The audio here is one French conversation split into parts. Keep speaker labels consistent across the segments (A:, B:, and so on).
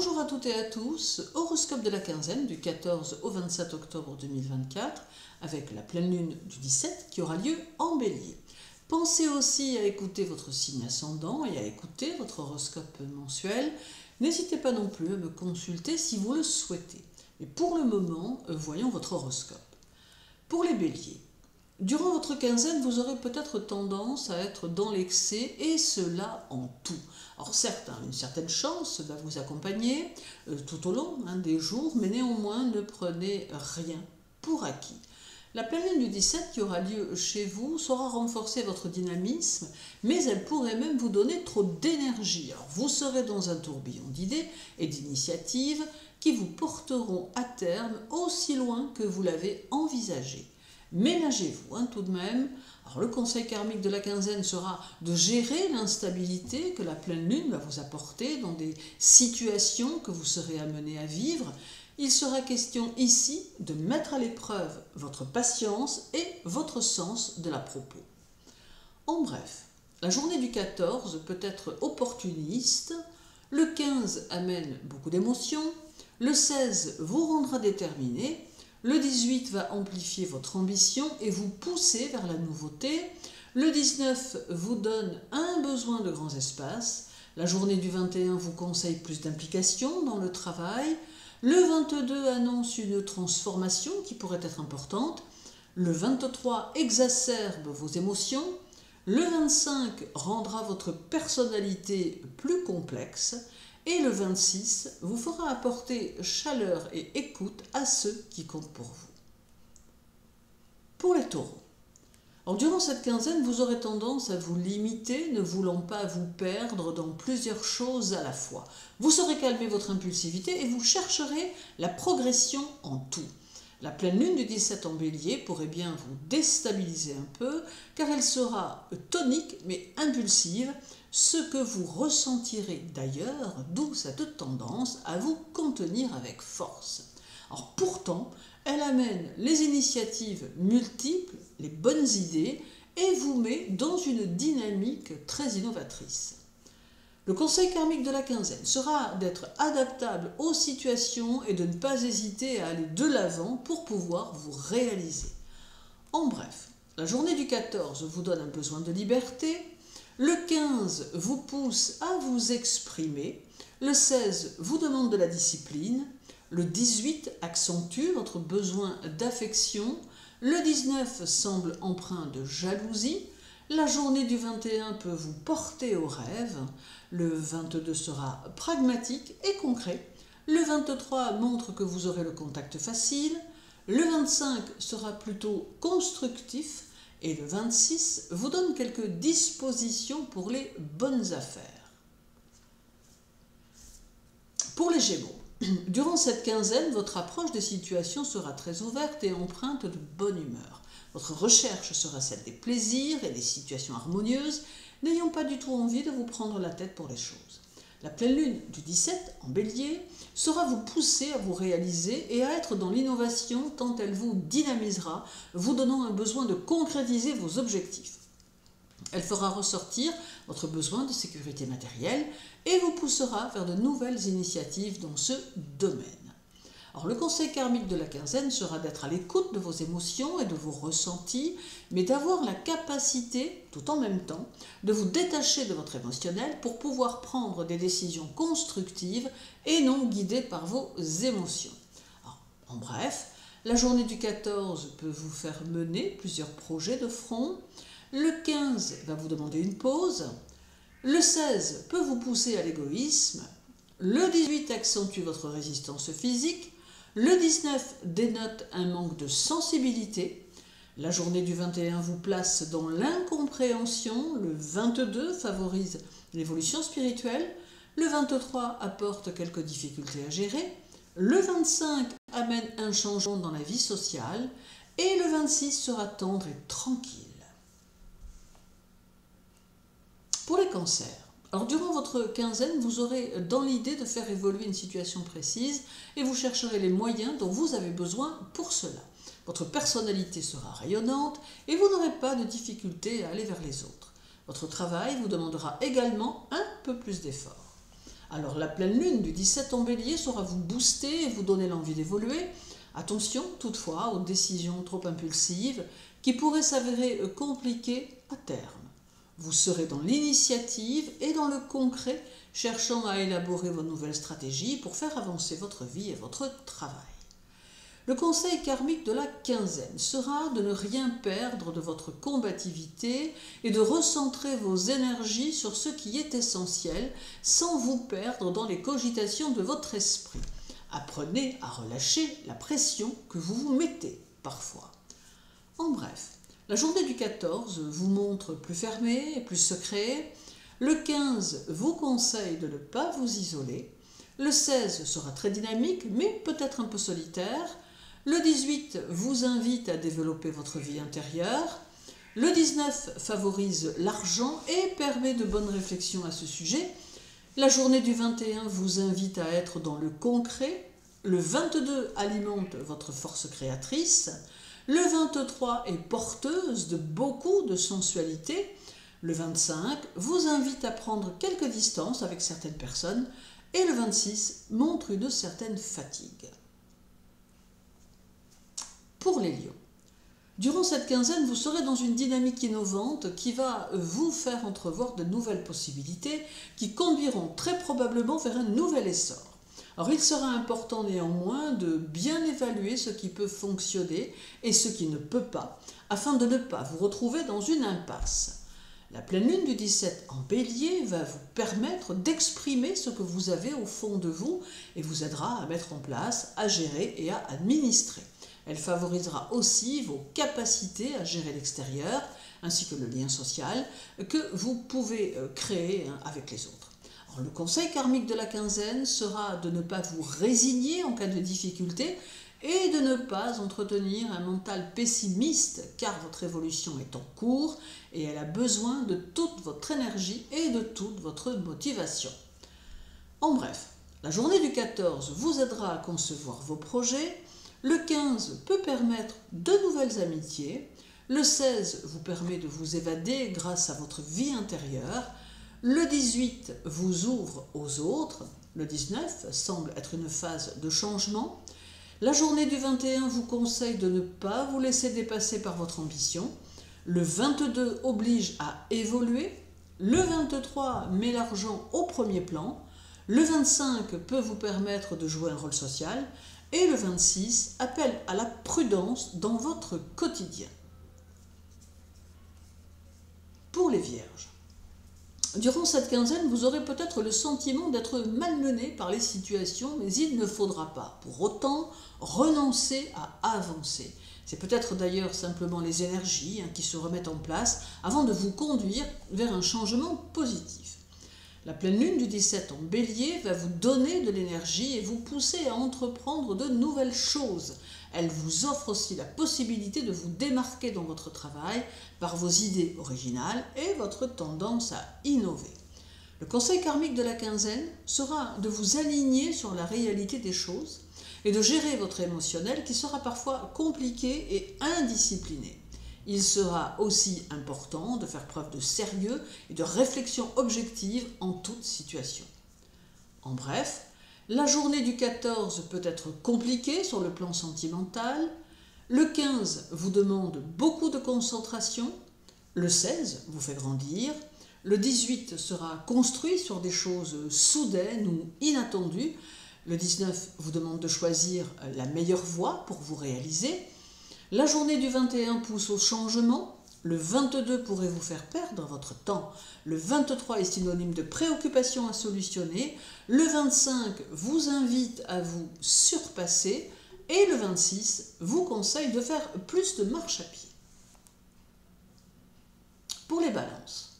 A: Bonjour à toutes et à tous, horoscope de la quinzaine du 14 au 27 octobre 2024 avec la pleine lune du 17 qui aura lieu en bélier. Pensez aussi à écouter votre signe ascendant et à écouter votre horoscope mensuel. N'hésitez pas non plus à me consulter si vous le souhaitez. Mais pour le moment, voyons votre horoscope. Pour les béliers, durant votre quinzaine, vous aurez peut-être tendance à être dans l'excès et cela en tout. Alors certes, une certaine chance va vous accompagner tout au long des jours, mais néanmoins ne prenez rien pour acquis. La pleine lune du 17 qui aura lieu chez vous saura renforcer votre dynamisme, mais elle pourrait même vous donner trop d'énergie. Alors vous serez dans un tourbillon d'idées et d'initiatives qui vous porteront à terme aussi loin que vous l'avez envisagé. Ménagez-vous tout de même. Alors, le conseil karmique de la quinzaine sera de gérer l'instabilité que la pleine lune va vous apporter dans des situations que vous serez amené à vivre. Il sera question ici de mettre à l'épreuve votre patience et votre sens de l'à-propos. En bref, la journée du 14 peut être opportuniste, le 15 amène beaucoup d'émotions, le 16 vous rendra déterminé, le 18 va amplifier votre ambition et vous pousser vers la nouveauté. Le 19 vous donne un besoin de grands espaces. La journée du 21 vous conseille plus d'implication dans le travail. Le 22 annonce une transformation qui pourrait être importante. Le 23 exacerbe vos émotions. Le 25 rendra votre personnalité plus complexe. Et le 26 vous fera apporter chaleur et écoute à ceux qui comptent pour vous. Pour les taureaux, durant cette quinzaine, vous aurez tendance à vous limiter, ne voulant pas vous perdre dans plusieurs choses à la fois. Vous saurez calmer votre impulsivité et vous chercherez la progression en tout. La pleine lune du 17 en bélier pourrait bien vous déstabiliser un peu, car elle sera tonique mais impulsive, ce que vous ressentirez d'ailleurs, d'où cette tendance à vous contenir avec force. Alors pourtant, elle amène les initiatives multiples, les bonnes idées, et vous met dans une dynamique très innovatrice. Le conseil karmique de la quinzaine sera d'être adaptable aux situations et de ne pas hésiter à aller de l'avant pour pouvoir vous réaliser. En bref, la journée du 14 vous donne un besoin de liberté, le 15 vous pousse à vous exprimer, le 16 vous demande de la discipline, le 18 accentue votre besoin d'affection, le 19 semble empreint de jalousie, la journée du 21 peut vous porter au rêve, le 22 sera pragmatique et concret, le 23 montre que vous aurez le contact facile, le 25 sera plutôt constructif et le 26 vous donne quelques dispositions pour les bonnes affaires. Pour les Gémeaux, durant cette quinzaine, votre approche des situations sera très ouverte et empreinte de bonne humeur. Votre recherche sera celle des plaisirs et des situations harmonieuses, n'ayant pas du tout envie de vous prendre la tête pour les choses. La pleine lune du 17 en bélier saura vous pousser à vous réaliser et à être dans l'innovation tant elle vous dynamisera, vous donnant un besoin de concrétiser vos objectifs. Elle fera ressortir votre besoin de sécurité matérielle et vous poussera vers de nouvelles initiatives dans ce domaine. Alors, le conseil karmique de la quinzaine sera d'être à l'écoute de vos émotions et de vos ressentis, mais d'avoir la capacité, tout en même temps, de vous détacher de votre émotionnel pour pouvoir prendre des décisions constructives et non guidées par vos émotions. Alors, en bref, la journée du 14 peut vous faire mener plusieurs projets de front, le 15 va vous demander une pause, le 16 peut vous pousser à l'égoïsme, le 18 accentue votre résistance physique, le 19 dénote un manque de sensibilité, la journée du 21 vous place dans l'incompréhension, le 22 favorise l'évolution spirituelle, le 23 apporte quelques difficultés à gérer, le 25 amène un changement dans la vie sociale et le 26 sera tendre et tranquille. Pour les cancers, durant votre quinzaine, vous aurez dans l'idée de faire évoluer une situation précise et vous chercherez les moyens dont vous avez besoin pour cela. Votre personnalité sera rayonnante et vous n'aurez pas de difficulté à aller vers les autres. Votre travail vous demandera également un peu plus d'efforts. Alors la pleine lune du 17 en bélier saura vous booster et vous donner l'envie d'évoluer. Attention toutefois aux décisions trop impulsives qui pourraient s'avérer compliquées à terme. Vous serez dans l'initiative et dans le concret, cherchant à élaborer vos nouvelles stratégies pour faire avancer votre vie et votre travail. Le conseil karmique de la quinzaine sera de ne rien perdre de votre combativité et de recentrer vos énergies sur ce qui est essentiel sans vous perdre dans les cogitations de votre esprit. Apprenez à relâcher la pression que vous vous mettez parfois. En bref, la journée du 14 vous montre plus fermé et plus secret. Le 15 vous conseille de ne pas vous isoler. Le 16 sera très dynamique mais peut-être un peu solitaire. Le 18 vous invite à développer votre vie intérieure. Le 19 favorise l'argent et permet de bonnes réflexions à ce sujet. La journée du 21 vous invite à être dans le concret. Le 22 alimente votre force créatrice. Le 23 est porteuse de beaucoup de sensualité. Le 25 vous invite à prendre quelques distances avec certaines personnes. Et le 26 montre une certaine fatigue. Pour les lions, durant cette quinzaine, vous serez dans une dynamique innovante qui va vous faire entrevoir de nouvelles possibilités qui conduiront très probablement vers un nouvel essor. Alors il sera important néanmoins de bien évaluer ce qui peut fonctionner et ce qui ne peut pas, afin de ne pas vous retrouver dans une impasse. La pleine lune du 17 en bélier va vous permettre d'exprimer ce que vous avez au fond de vous et vous aidera à mettre en place, à gérer et à administrer. Elle favorisera aussi vos capacités à gérer l'extérieur ainsi que le lien social que vous pouvez créer avec les autres. Alors, le conseil karmique de la quinzaine sera de ne pas vous résigner en cas de difficulté et de ne pas entretenir un mental pessimiste car votre évolution est en cours et elle a besoin de toute votre énergie et de toute votre motivation. En bref, la journée du 14 vous aidera à concevoir vos projets. Le 15 peut permettre de nouvelles amitiés. Le 16 vous permet de vous évader grâce à votre vie intérieure. Le 18 vous ouvre aux autres. Le 19 semble être une phase de changement. La journée du 21 vous conseille de ne pas vous laisser dépasser par votre ambition. Le 22 oblige à évoluer. Le 23 met l'argent au premier plan. Le 25 peut vous permettre de jouer un rôle social. Et le 26 appelle à la prudence dans votre quotidien. Pour les vierges, durant cette quinzaine, vous aurez peut-être le sentiment d'être malmené par les situations, mais il ne faudra pas pour autant renoncer à avancer. C'est peut-être d'ailleurs simplement les énergies qui se remettent en place avant de vous conduire vers un changement positif. La pleine lune du 17 en bélier va vous donner de l'énergie et vous pousser à entreprendre de nouvelles choses. Elle vous offre aussi la possibilité de vous démarquer dans votre travail par vos idées originales et votre tendance à innover. Le conseil karmique de la quinzaine sera de vous aligner sur la réalité des choses et de gérer votre émotionnel qui sera parfois compliqué et indiscipliné. Il sera aussi important de faire preuve de sérieux et de réflexion objective en toute situation. En bref, la journée du 14 peut être compliquée sur le plan sentimental. Le 15 vous demande beaucoup de concentration. Le 16 vous fait grandir. Le 18 sera construit sur des choses soudaines ou inattendues. Le 19 vous demande de choisir la meilleure voie pour vous réaliser. La journée du 21 pousse au changement. Le 22 pourrait vous faire perdre votre temps. Le 23 est synonyme de préoccupation à solutionner. Le 25 vous invite à vous surpasser. Et le 26 vous conseille de faire plus de marche à pied. Pour les balances.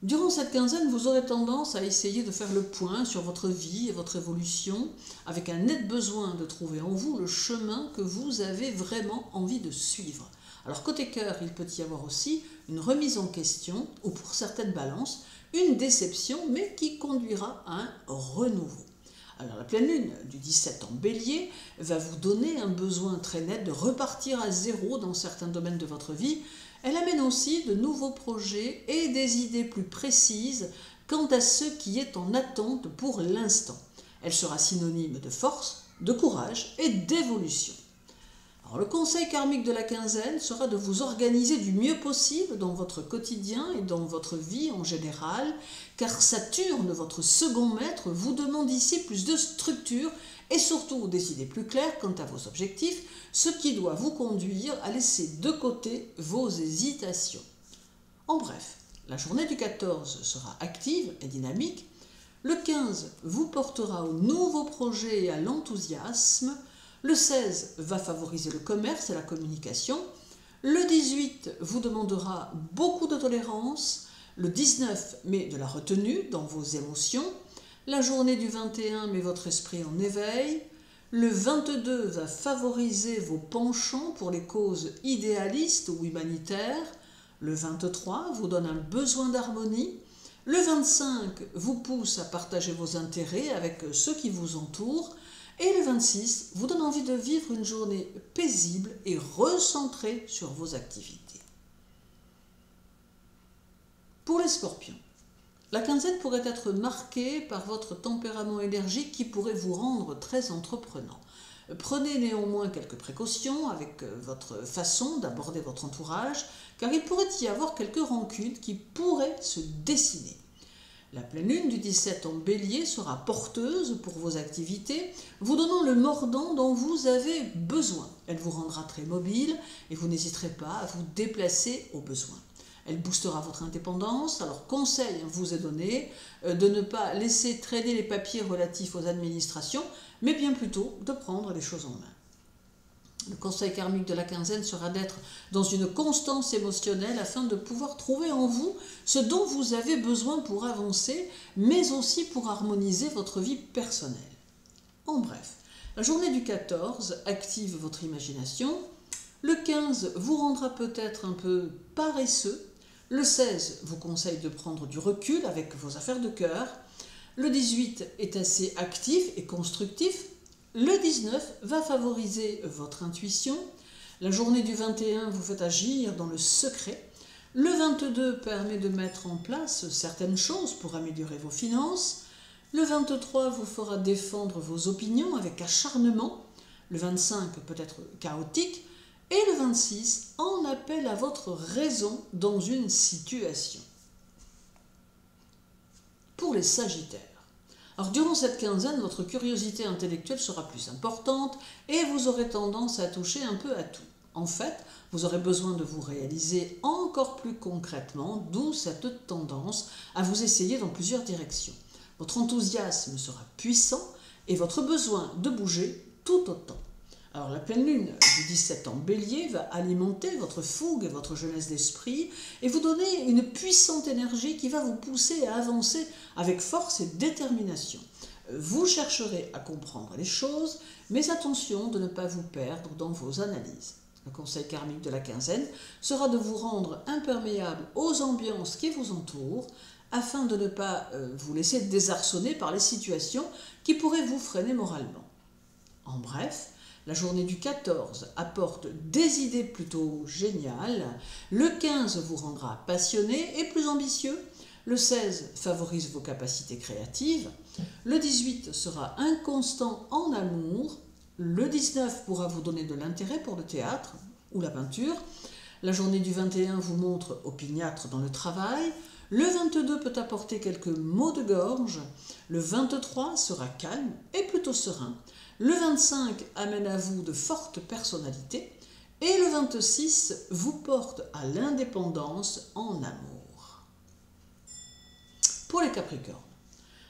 A: Durant cette quinzaine, vous aurez tendance à essayer de faire le point sur votre vie et votre évolution avec un net besoin de trouver en vous le chemin que vous avez vraiment envie de suivre. Alors côté cœur, il peut y avoir aussi une remise en question ou pour certaines balances, une déception mais qui conduira à un renouveau. Alors la pleine lune du 17 en bélier va vous donner un besoin très net de repartir à zéro dans certains domaines de votre vie. Elle amène aussi de nouveaux projets et des idées plus précises quant à ce qui est en attente pour l'instant. Elle sera synonyme de force, de courage et d'évolution. Alors, le conseil karmique de la quinzaine sera de vous organiser du mieux possible dans votre quotidien et dans votre vie en général, car Saturne, votre second maître, vous demande ici plus de structure et surtout des idées plus claires quant à vos objectifs, ce qui doit vous conduire à laisser de côté vos hésitations. En bref, la journée du 14 sera active et dynamique. Le 15 vous portera aux nouveaux projets et à l'enthousiasme. Le 16 va favoriser le commerce et la communication. Le 18 vous demandera beaucoup de tolérance. Le 19 met de la retenue dans vos émotions. La journée du 21 met votre esprit en éveil. Le 22 va favoriser vos penchants pour les causes idéalistes ou humanitaires. Le 23 vous donne un besoin d'harmonie. Le 25 vous pousse à partager vos intérêts avec ceux qui vous entourent. Et le 26 vous donne envie de vivre une journée paisible et recentrée sur vos activités. Pour les scorpions, la quinzaine pourrait être marquée par votre tempérament énergique qui pourrait vous rendre très entreprenant. Prenez néanmoins quelques précautions avec votre façon d'aborder votre entourage, car il pourrait y avoir quelques rancunes qui pourraient se dessiner. La pleine lune du 17 en bélier sera porteuse pour vos activités, vous donnant le mordant dont vous avez besoin. Elle vous rendra très mobile et vous n'hésiterez pas à vous déplacer au besoin. Elle boostera votre indépendance, alors conseil vous est donné de ne pas laisser traîner les papiers relatifs aux administrations, mais bien plutôt de prendre les choses en main. Le conseil karmique de la quinzaine sera d'être dans une constance émotionnelle afin de pouvoir trouver en vous ce dont vous avez besoin pour avancer, mais aussi pour harmoniser votre vie personnelle. En bref, la journée du 14 active votre imagination, le 15 vous rendra peut-être un peu paresseux, le 16 vous conseille de prendre du recul avec vos affaires de cœur, le 18 est assez actif et constructif, le 19 va favoriser votre intuition, la journée du 21 vous fait agir dans le secret, le 22 permet de mettre en place certaines choses pour améliorer vos finances, le 23 vous fera défendre vos opinions avec acharnement, le 25 peut être chaotique, et le 26 en appelle à votre raison dans une situation. Pour les sagittaires, alors durant cette quinzaine, votre curiosité intellectuelle sera plus importante et vous aurez tendance à toucher un peu à tout. En fait, vous aurez besoin de vous réaliser encore plus concrètement, d'où cette tendance à vous essayer dans plusieurs directions. Votre enthousiasme sera puissant et votre besoin de bouger tout autant. Alors la pleine lune du 17 en bélier va alimenter votre fougue et votre jeunesse d'esprit et vous donner une puissante énergie qui va vous pousser à avancer avec force et détermination. Vous chercherez à comprendre les choses, mais attention de ne pas vous perdre dans vos analyses. Le conseil karmique de la quinzaine sera de vous rendre imperméable aux ambiances qui vous entourent afin de ne pas vous laisser désarçonner par les situations qui pourraient vous freiner moralement. En bref, la journée du 14 apporte des idées plutôt géniales, le 15 vous rendra passionné et plus ambitieux, le 16 favorise vos capacités créatives, le 18 sera inconstant en amour, le 19 pourra vous donner de l'intérêt pour le théâtre ou la peinture, la journée du 21 vous montre opiniâtre dans le travail, le 22 peut apporter quelques maux de gorge, le 23 sera calme et plutôt serein, le 25 amène à vous de fortes personnalités et le 26 vous porte à l'indépendance en amour. Pour les Capricornes,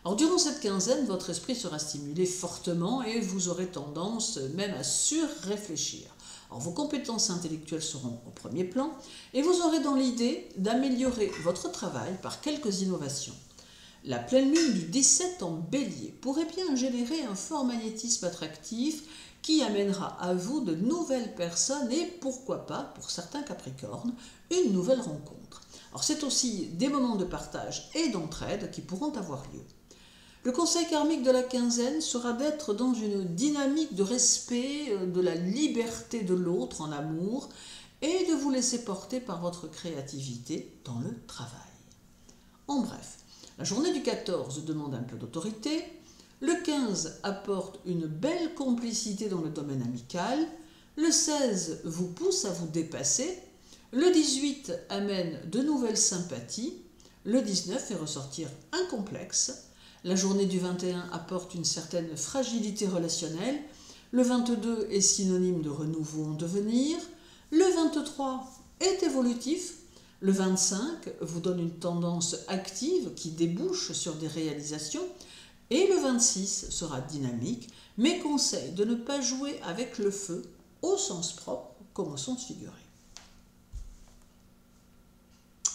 A: alors durant cette quinzaine, votre esprit sera stimulé fortement et vous aurez tendance même à surréfléchir. Alors, vos compétences intellectuelles seront au premier plan et vous aurez dans l'idée d'améliorer votre travail par quelques innovations. La pleine lune du 17 en bélier pourrait bien générer un fort magnétisme attractif qui amènera à vous de nouvelles personnes et pourquoi pas, pour certains Capricornes, une nouvelle rencontre. Alors c'est aussi des moments de partage et d'entraide qui pourront avoir lieu. Le conseil karmique de la quinzaine sera d'être dans une dynamique de respect de la liberté de l'autre en amour et de vous laisser porter par votre créativité dans le travail. En bref, La journée du 14 demande un peu d'autorité. Le 15 apporte une belle complicité dans le domaine amical. Le 16 vous pousse à vous dépasser. Le 18 amène de nouvelles sympathies. Le 19 fait ressortir un complexe. La journée du 21 apporte une certaine fragilité relationnelle. Le 22 est synonyme de renouveau en devenir. Le 23 est évolutif. Le 25 vous donne une tendance active qui débouche sur des réalisations. Et le 26 sera dynamique, mais conseille de ne pas jouer avec le feu au sens propre comme au sens figuré.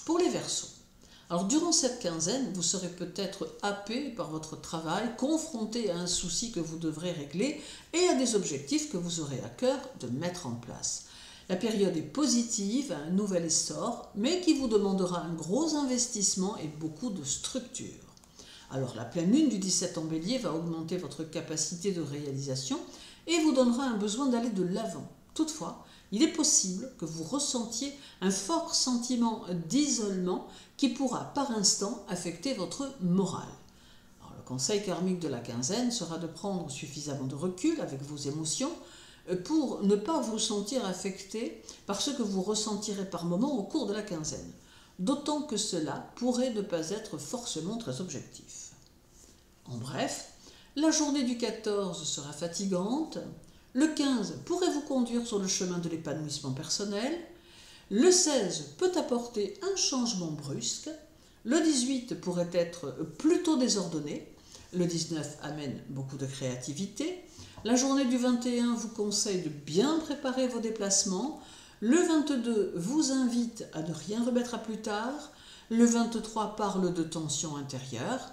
A: Pour les Verseaux, alors durant cette quinzaine, vous serez peut-être happé par votre travail, confronté à un souci que vous devrez régler et à des objectifs que vous aurez à cœur de mettre en place. La période est positive, un nouvel essor, mais qui vous demandera un gros investissement et beaucoup de structure. Alors la pleine lune du 17 en Bélier va augmenter votre capacité de réalisation et vous donnera un besoin d'aller de l'avant. Toutefois, il est possible que vous ressentiez un fort sentiment d'isolement qui pourra par instant affecter votre morale. Alors, le conseil karmique de la quinzaine sera de prendre suffisamment de recul avec vos émotions pour ne pas vous sentir affecté par ce que vous ressentirez par moment au cours de la quinzaine, d'autant que cela pourrait ne pas être forcément très objectif. En bref, la journée du 14 sera fatigante, le 15 pourrait vous conduire sur le chemin de l'épanouissement personnel, le 16 peut apporter un changement brusque, le 18 pourrait être plutôt désordonné, le 19 amène beaucoup de créativité, la journée du 21 vous conseille de bien préparer vos déplacements, le 22 vous invite à ne rien remettre à plus tard, le 23 parle de tension intérieure,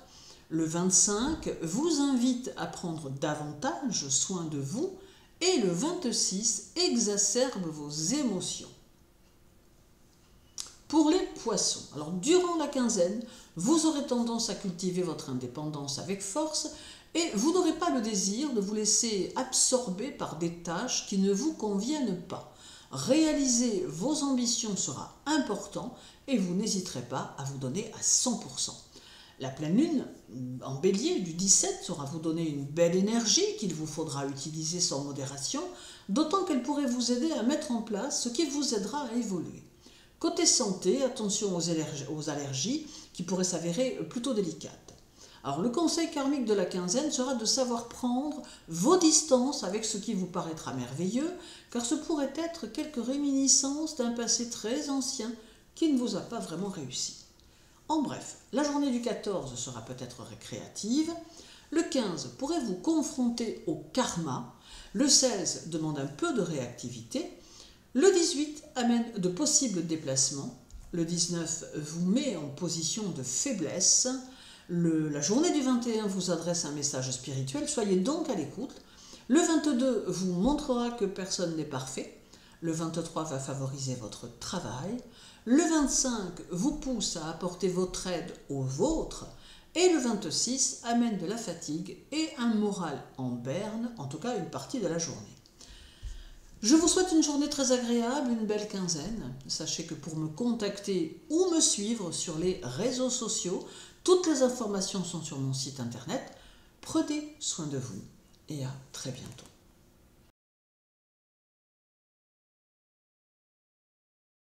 A: le 25 vous invite à prendre davantage soin de vous et le 26 exacerbe vos émotions. Pour les Poissons, alors durant la quinzaine, vous aurez tendance à cultiver votre indépendance avec force et vous n'aurez pas le désir de vous laisser absorber par des tâches qui ne vous conviennent pas. Réaliser vos ambitions sera important et vous n'hésiterez pas à vous donner à 100%. La pleine lune en Bélier du 17 saura vous donner une belle énergie qu'il vous faudra utiliser sans modération, d'autant qu'elle pourrait vous aider à mettre en place ce qui vous aidera à évoluer. Côté santé, attention aux allergies qui pourraient s'avérer plutôt délicates. Alors le conseil karmique de la quinzaine sera de savoir prendre vos distances avec ce qui vous paraîtra merveilleux, car ce pourrait être quelques réminiscences d'un passé très ancien qui ne vous a pas vraiment réussi. En bref, la journée du 14 sera peut-être récréative, le 15 pourrait vous confronter au karma, le 16 demande un peu de réactivité, le 18 amène de possibles déplacements, le 19 vous met en position de faiblesse, la journée du 21 vous adresse un message spirituel, soyez donc à l'écoute, le 22 vous montrera que personne n'est parfait, le 23 va favoriser votre travail, le 25 vous pousse à apporter votre aide aux vôtres et le 26 amène de la fatigue et un moral en berne, en tout cas une partie de la journée. Je vous souhaite une journée très agréable, une belle quinzaine. Sachez que pour me contacter ou me suivre sur les réseaux sociaux, toutes les informations sont sur mon site internet. Prenez soin de vous et à très bientôt.